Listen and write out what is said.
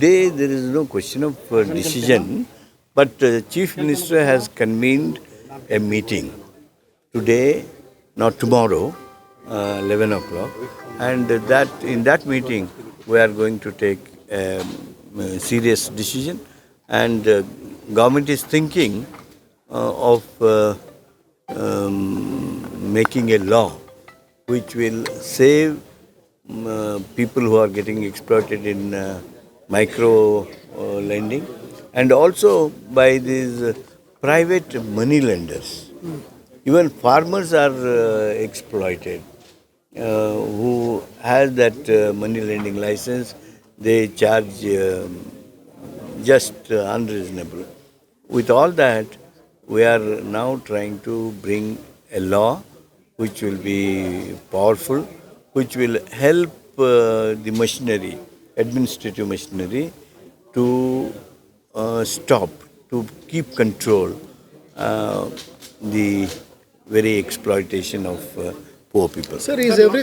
today there is no question of decision, but Chief Minister has convened a meeting today, not tomorrow, 11 o'clock, and that in that meeting we are going to take a serious decision, and government is thinking of making a law which will save people who are getting exploited in micro lending, and also by these private money lenders. Even farmers are exploited. Who has that money lending license, they charge just unreasonable. With all that, we are now trying to bring a law which will be powerful, which will help the machinery, administrative machinery, to stop, to keep control the very exploitation of poor people. Sir, is everything